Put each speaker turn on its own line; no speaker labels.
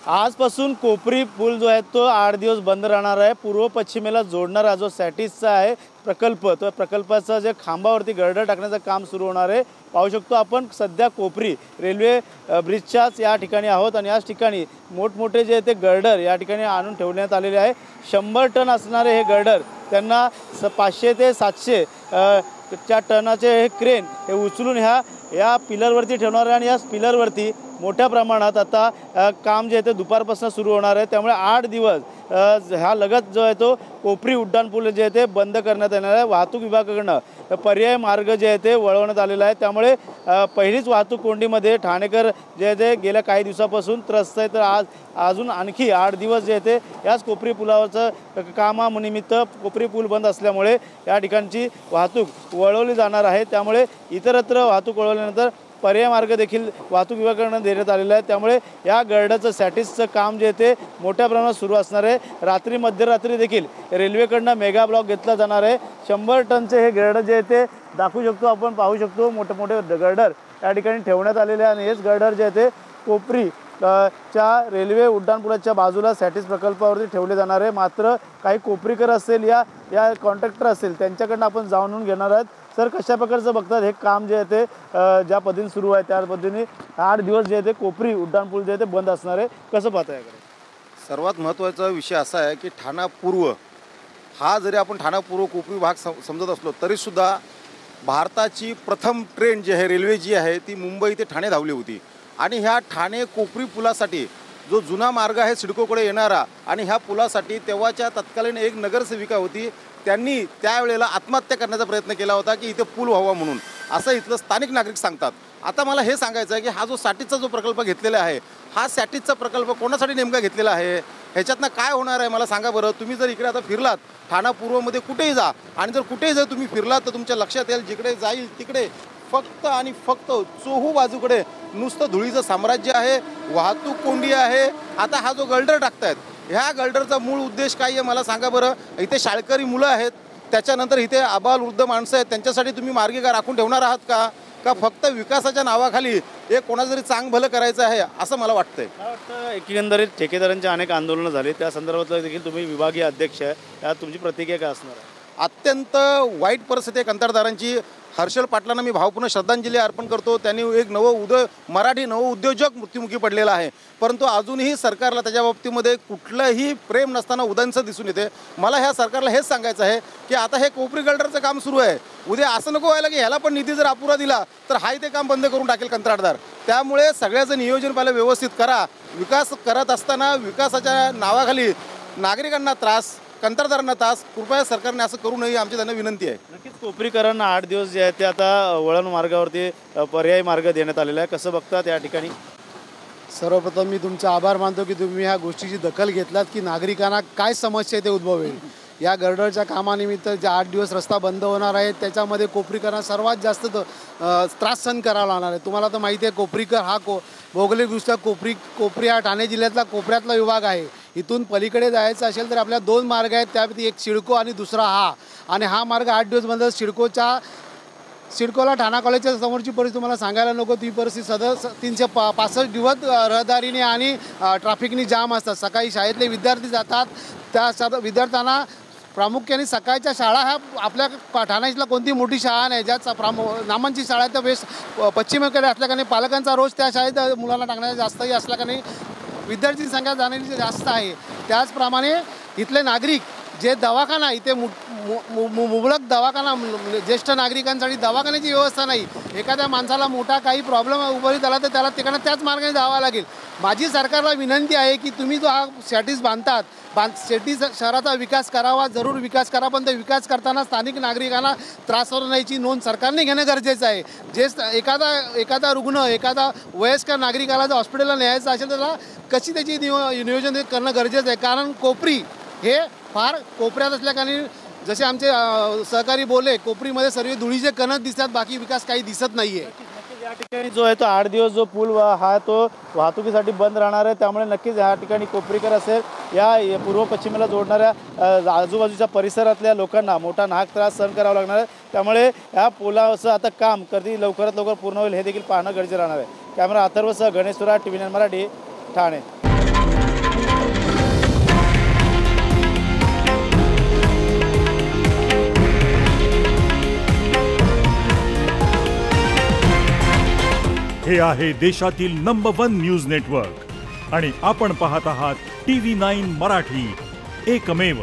आजपासून कोपरी पूल जो आहे तो 8 दिवस बंद राहणार आहे। पूर्व पश्चिमेला जोडणारा जो सॅटिसचा आहे प्रकल्प, तो प्रकल्पाचा जे खांबावरती गर्डर टाकण्याचं काम सुरू होणार आहे। पाहू शकतो आपण सध्या कोपरी रेल्वे ब्रिजच्याच या ठिकाणी आहोत आणि याच ठिकाणी मोठमोठे जे ते गर्डर या ठिकाणी आणून ठेवण्यात आलेले आहे। 100 टन असणारे हे गर्डर त्यांना 500 ते 700 च्या टनाचे हे क्रेन हे उचलून या पिलरवरती ठेवणार आहे आणि या पिलरवरती मोठ्या प्रमाणात आता काम जे आहे ते दुपारपासून सुरू होणार आहे। त्यामुळे 8 दिवस ह्या लगत जो आहे तो कोपरी उड्डाण पूल जे आहे ते बंद करण्यात येणार आहे। वाहतूक विभागाकडून पर्याय मार्ग जे आहे ते वळवण्यात आलेला आहे। त्यामुळे पहिलीच वाहतूक कोंडीमध्ये ठाणेकर जे आहे ते गेल्या काही दिवसापासून त्रस्त आहे, तर अजून आणखी 8 दिवस जे आहे ते याच कोपरी पुलावरचं कामानिमित्त कोपरी पूल बंद असल्यामुळे या ठिकाणची वाहतूक वळवली जाणार आहे। त्यामुळे इतरत्र वाहतूक वळवल्यानंतर पर्याय मार्ग देखील वाहतूक विभागाकडून देण्यात आलेला आहे। त्यामुळे या गर्डरचं सॅटिसचं काम जे ते मोठ्या प्रमाणात सुरू असणार आहे। रात्री मध्यरात्री देखील रेल्वेकडून मेगा ब्लॉक घेतला जाणार आहे। 100 टनचे हे गर्डर जे ते दाखवू शकतो, आपण पाहू शकतो मोठे मोठे गर्डर या ठिकाणी ठेवण्यात आलेले आहे आणि हेच गर्डर जे ते कोपरी च्या रेल्वे उड्डाणपुलाच्या बाजूला सॅटिस प्रकल्पावरती ठेवले जाणार आहे। मात्र काही कोपरीकर असेल या कॉन्ट्रॅक्टर असेल त्यांच्याकडून आपण जाणून घेणार आहोत। सर, कशा प्रकारचं बघतात हे काम जे आहे ते ज्या पद्धतीने सुरू आहे त्या पद्धतीने 8 दिवस जे आहे ते कोपरी उड्डाणपूल जे आहे ते बंद असणार आहे, कसं पाहताय?
सर्वात महत्त्वाचा विषय असा आहे की ठाणा पूर्व हा जरी आपण ठाणा पूर्व कोपरी भाग समजत असलो तरीसुद्धा भारताची प्रथम ट्रेन जी आहे रेल्वे जी आहे ती मुंबई ते ठाणे धावली होती आणि ह्या ठाणे कोपरी पुलासाठी जो जुना मार्ग आहे सिडकोकडे येणारा आणि ह्या पुलासाठी तेव्हाच्या तत्कालीन एक नगरसेविका होती, त्यांनी त्यावेळेला आत्महत्या करण्याचा प्रयत्न केला होता की इथे पूल व्हावा म्हणून, असं इथलं स्थानिक नागरिक सांगतात। आता मला हे सांगायचं आहे की हा जो सॅटिसचा जो प्रकल्प घेतलेला आहे हा सॅटिसचा प्रकल्प कोणासाठी नेमका घेतलेला आहे, ह्याच्यातनं काय होणार आहे मला सांगा बरं। तुम्ही जर इकडे आता फिरलात ठाणा पूर्वमध्ये कुठेही जा आणि जर कुठेही जर तुम्ही फिरलात तर तुमच्या लक्षात येईल जिकडे जाईल तिकडे फक्त आणि फक्त चोहू बाजूकडे नुसतं धुळीचं साम्राज्य आहे, वाहतूक कोंडी आहे। आता हा जो गर्डर टाकतायत ह्या गर्डरचा मूळ उद्देश काय आहे मला सांगा बरं। इथे शाळकरी मुलं आहेत, त्याच्यानंतर इथे आबाल वृद्ध माणसं आहेत, त्यांच्यासाठी तुम्ही मार्गिका राखून ठेवणार आहात का फक्त विकासाच्या नावाखाली एक कोणाचं तरी चांग भलं करायचं आहे असं मला वाटतंय।
मला वाटतं एकंदरीत ठेकेदारांचे अनेक आंदोलनं झाले, त्या संदर्भात देखील तुम्ही विभागीय अध्यक्ष आहे, त्यात तुमची प्रतिक्रिया काय असणार आहे?
अत्यंत वाईट परिस्थिती आहे कंत्राटदारांची। हर्षल पाटलांना मी भावपूर्ण श्रद्धांजली अर्पण करतो। त्यांनी एक मराठी नवउद्योजक मृत्युमुखी पडलेला आहे, परंतु अजूनही सरकारला त्याच्या बाबतीमध्ये कुठलंही प्रेम नसताना उदांचं दिसून येते। मला ह्या सरकारला हेच सांगायचं आहे की आता हे कोपरी गर्डरचं काम सुरू आहे, उद्या असं नको व्हायला की ह्याला पण निधी जर अपुरा दिला तर हाही ते काम बंद करून टाकेल कंत्राटदार। त्यामुळे सगळ्याचं नियोजन पहिलं व्यवस्थित करा। विकास करत असताना विकासाच्या नावाखाली नागरिकांना त्रास, कंत्राटदारांना त्रास कृपया सरकारने असं करू नये आमची त्यांना विनंती आहे।
नक्कीच कोपरीकरांना 8 दिवस जे आहे ते आता वळण मार्गावरती पर्यायी मार्ग देण्यात आलेला आहे, कसं बघतात या ठिकाणी?
सर्वप्रथम मी तुमचा आभार मानतो की तुम्ही ह्या गोष्टीची दखल घेतलात की नागरिकांना काय समस्या आहे ते उद्भवेल। या गर्डरच्या कामानिमित्त जे 8 दिवस रस्ता बंद होणार आहे त्याच्यामध्ये कोपरीकरांना सर्वात जास्त त्रास सहन करावा लागणार आहे। तुम्हाला तर माहिती आहे कोपरीकर हा भौगोलिकदृष्ट्या कोपरी हा ठाणे जिल्ह्यातला कोपऱ्यातला विभाग आहे। इथून पलीकडे जायचं असेल तर आपल्या 2 मार्ग आहेत, त्यापैकी एक सिडको आणि दुसरा हा, आणि हा मार्ग 8 दिवस बंद। सिडकोला ठाणा कॉलेजच्या समोरची परिस्थिती तुम्हाला सांगायला नको, ती परिस्थिती 365 दिवस रहदारीने आणि ट्रॅफिकनी जाम असतात। सकाळी शाळेतले विद्यार्थी जातात, त्या विद्यार्थ्यांना प्रामुख्याने सकाळच्या शाळा ह्या आपल्या ठाणा जिल्ह्याला कोणती मोठी शाळा नाही, ज्यात नामांची शाळा आहे त्या पश्चिमेकडे असल्याने पालकांचा रोज त्या शाळेत मुलांना टाकण्याचा जास्तही असल्याने विद्यार्थी संख्या जाण्याची जास्त आहे। त्याचप्रमाणे इथले नागरिक जे दवाखाना इथे मुबलक दवाखाना, ज्येष्ठ नागरिकांसाठी दवाखान्याची व्यवस्था नाही। एखाद्या माणसाला मोठा काही प्रॉब्लेम उभरीत आला तर त्याला तिकडनं त्याच मार्गाने जावं लागेल। माझी सरकारला विनंती आहे की तुम्ही जो हा सॅटिस बांधतात, सॅटिस शहराचा विकास करावा, जरूर विकास करा, पण ते विकास करताना स्थानिक नागरिकांना त्रास होण्याची नोंद सरकारने घेणं गरजेचं आहे। जे एखादा रुग्ण, एखादा वयस्कर नागरिकाला जर हॉस्पिटलला न्यायचं असेल तर त्याला कशी त्याची नियोजन करणं गरजेचं आहे, कारण कोपरी हे फार कोपऱ्यात असल्याने जसे आमचे सहकारी बोलले कोपरीमध्ये सर्व धुळीचे कणच दिसतात, बाकी विकास काही दिसत नाही आहे।
या ठिकाणी जो आहे तो 8 दिवस जो पूल हा तो वाहतुकीसाठी बंद राहणार आहे, त्यामुळे नक्कीच या ठिकाणी कोपरीकर असेल या पूर्व पश्चिमेला जोडणाऱ्या आजूबाजूच्या परिसरातल्या लोकांना मोठा नाहक त्रास सहन करावा लागणार आहे। त्यामुळे या पुलाचं आता काम कधी लवकरात लवकर पूर्ण होईल हे देखील पाहणं गरजेचं राहणार आहे। कॅमेरा अथर्वसह गणेश सुराट, TV9 मराठी, ठाणे।
हे आहे देशातील नंबर 1 न्यूज नेटवर्क आणि आपण पाहत आहात TV9 मराठी, एकमेव.